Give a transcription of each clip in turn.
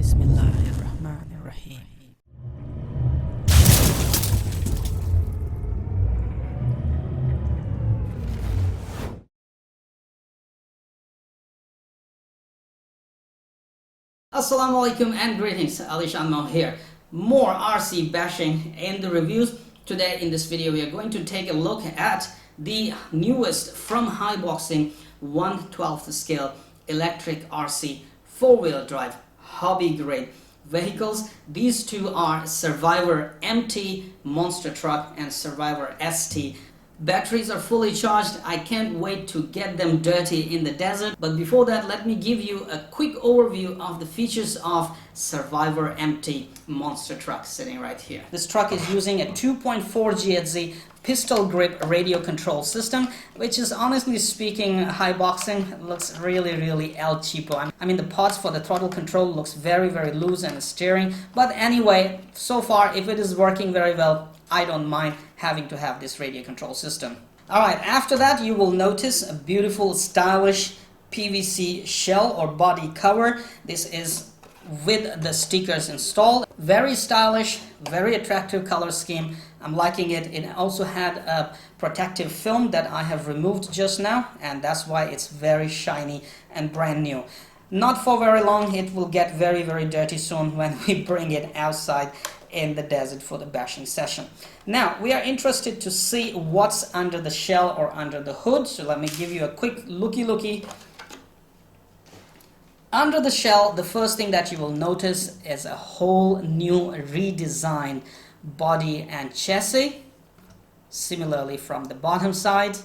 Bismillahirrahmanirrahim. Assalamu alaikum and greetings. Ali Shanmo here. More RC bashing in the reviews. Today in this video we are going to take a look at the newest from Highboxing 1/12 scale electric RC 4-wheel drive hobby grade vehicles. These two are Survivor MT monster truck and Survivor ST. Batteries are fully charged. I can't wait to get them dirty in the desert. But before that, let me give you a quick overview of the features of Survivor MT monster truck sitting right here. This truck is using a 2.4 GHz pistol grip radio control system, which is, honestly speaking, Highboxing looks really El Cheapo. I mean, the parts for the throttle control looks very loose, and the steering. But anyway, so far, if it is working very well, I don't mind having to have this radio control system. Alright, after that you will notice a beautiful stylish PVC shell or body cover. This is with the stickers installed. Very stylish, very attractive color scheme. I'm liking it. It also had a protective film that I have removed just now, and that's why it's very shiny and brand new. Not for very long. It will get very dirty soon when we bring it outside in the desert for the bashing session. Now we are interested to see what's under the shell or under the hood, so let me give you a quick looky. Under the shell, the first thing that you will notice is a whole new redesigned body and chassis. Similarly from the bottom side,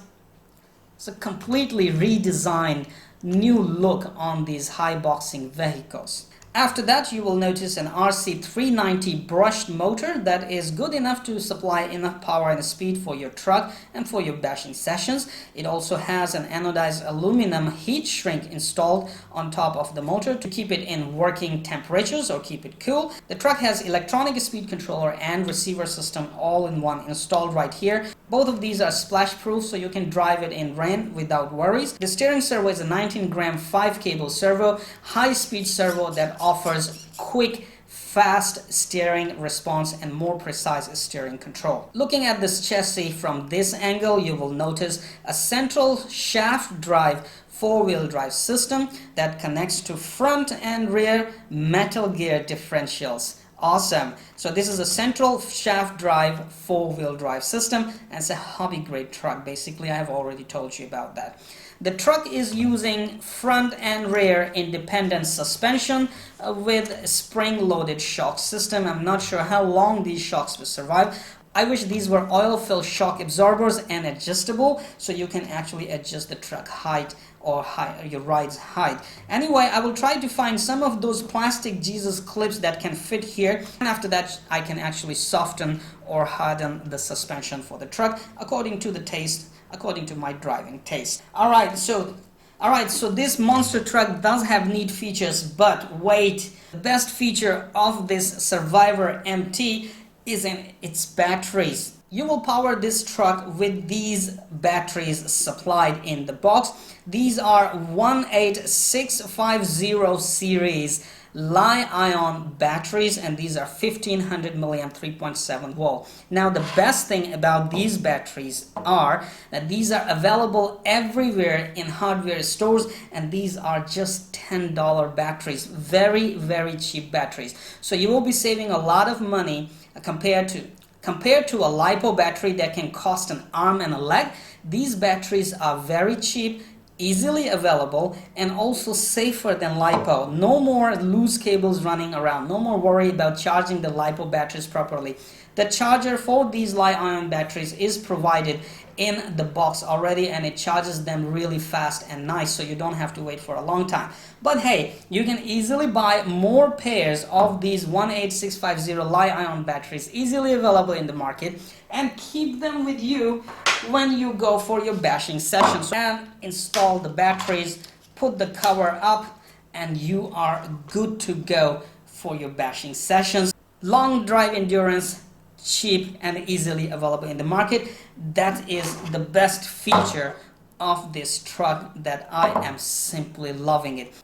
it's a completely redesigned new look on these Highboxing vehicles. After that, you will notice an RC390 brushed motor that is good enough to supply enough power and speed for your truck and for your bashing sessions. It also has an anodized aluminum heat shrink installed on top of the motor to keep it in working temperatures or keep it cool. The truck has electronic speed controller and receiver system all in one installed right here. Both of these are splash proof, so you can drive it in rain without worries. The steering servo is a 19-gram 5-cable servo, high-speed servo that offers quick, fast steering response and more precise steering control. Looking at this chassis from this angle, you will notice a central shaft drive 4-wheel drive system that connects to front and rear metal gear differentials. Awesome. So this is a central shaft drive 4-wheel drive system, and it's a hobby grade truck. Basically, I have already told you about that. The truck is using front and rear independent suspension with spring-loaded shock system. I'm not sure how long these shocks will survive. I wish these were oil-filled shock absorbers and adjustable, so you can actually adjust the truck height or your ride's height. Anyway, I will try to find some of those plastic Jesus clips that can fit here, and after that I can actually soften or harden the suspension for the truck according to the taste, according to my driving taste. Alright, so this monster truck does have neat features, but wait, the best feature of this Survivor MT is in its batteries. You will power this truck with these batteries supplied in the box. These are 18650 series Li-ion batteries, and these are 1500 milliamp 3.7 volt. Now the best thing about these batteries are that these are available everywhere in hardware stores, and these are just $10 batteries. Very cheap batteries. So you will be saving a lot of money compared to a LiPo battery that can cost an arm and a leg. These batteries are very cheap, easily available, and also safer than LiPo. No more loose cables running around. No more worry about charging the LiPo batteries properly. The charger for these Li-ion batteries is provided in the box already, and it charges them really fast and nice, so you don't have to wait for a long time. But hey, you can easily buy more pairs of these 18650 Li-ion batteries, easily available in the market, and keep them with you when you go for your bashing sessions. And install the batteries, put the cover up, and you are good to go for your bashing sessions. Long drive endurance, cheap and easily available in the market. That is the best feature of this truck that I am simply loving it.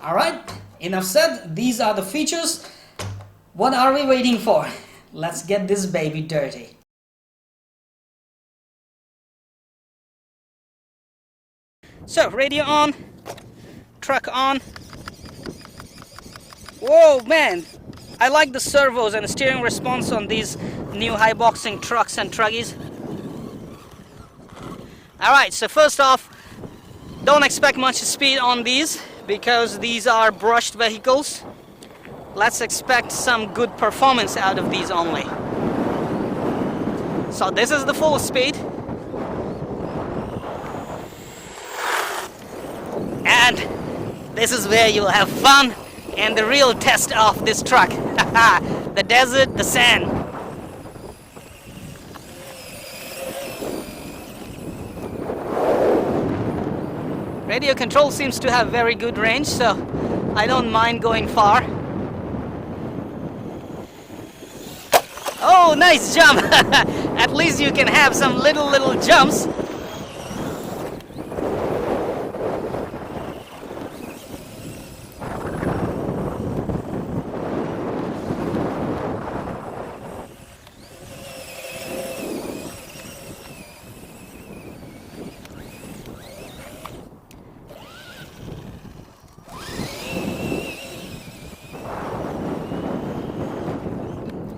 Alright, enough said. These are the features. What are we waiting for? Let's get this baby dirty. So, radio on, truck on. Whoa, man! I like the servos and the steering response on these new high boxing trucks and truggies. Alright, so first off, don't expect much speed on these because these are brushed vehicles. Let's expect some good performance out of these only. So this is the full speed. And this is where you'll have fun and the real test of this truck. The desert, the sand. Radio control seems to have very good range, so I don't mind going far. Oh, nice jump! At least you can have some little jumps.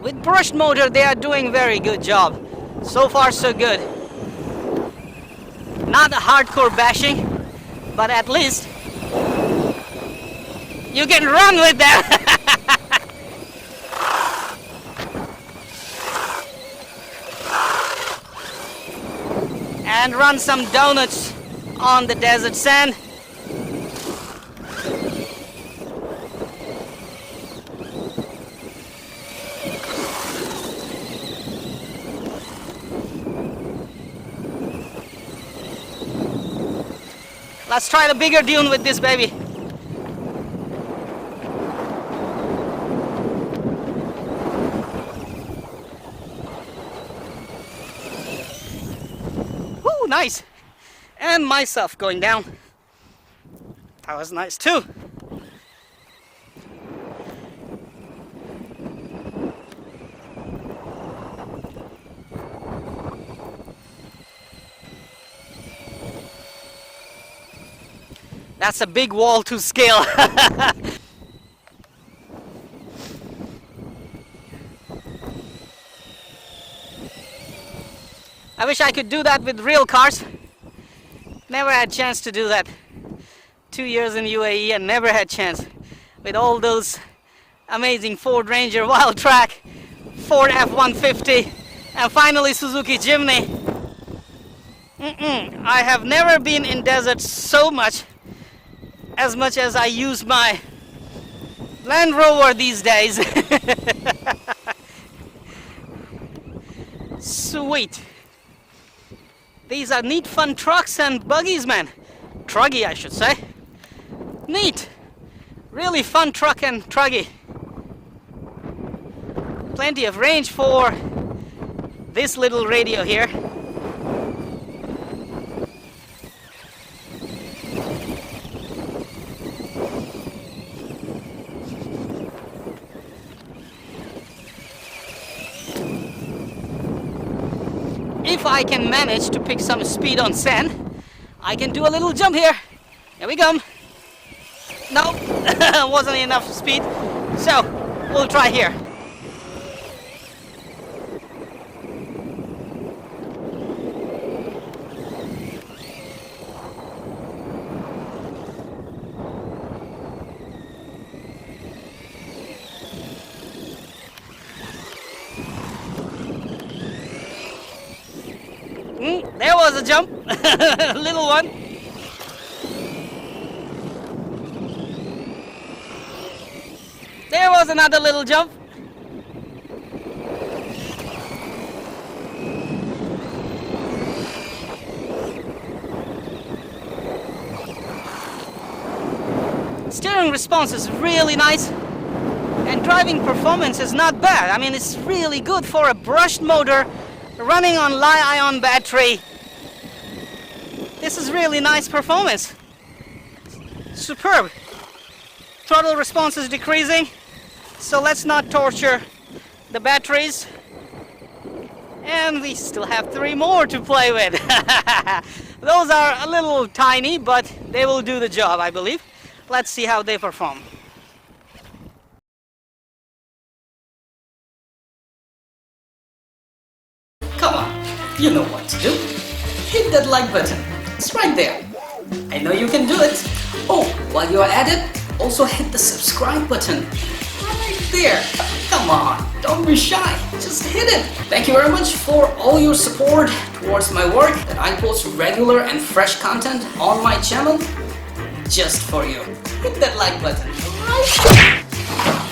With brushed motor, they are doing very good job. So far, so good. Not a hardcore bashing, but at least you can run with them. And run some donuts on the desert sand. Let's try the bigger dune with this baby. Woo, nice. And myself going down. That was nice too. That's a big wall to scale. I wish I could do that with real cars. Never had chance to do that. 2 years in UAE and never had chance. With all those amazing Ford Ranger Wild Track, Ford F-150, and finally Suzuki Jimny. I have never been in desert so much as I use my Land Rover these days. Sweet. These are neat, fun trucks and buggies, man. Truggy, I should say. Neat. Really fun truck and truggy. Plenty of range for this little radio here. If I can manage to pick some speed on sand, I can do a little jump here. Here we go. No, wasn't enough speed. So, we'll try here. There was a jump, little one. There was another little jump. Steering response is really nice, and driving performance is not bad. I mean, it's really good for a brushed motor running on Li-ion battery. This is really nice performance. Superb. throttle response is decreasing, so let's not torture the batteries. And we still have 3 more to play with. Those are a little tiny, but they will do the job, I believe. Let's see how they perform. Come on, you know what to do. Hit that like button. It's right there. I know you can do it. Oh, while you're at it, also hit the subscribe button. Right there. Come on, don't be shy. Just hit it. Thank you very much for all your support towards my work, that I post regular and fresh content on my channel just for you. Hit that like button right there.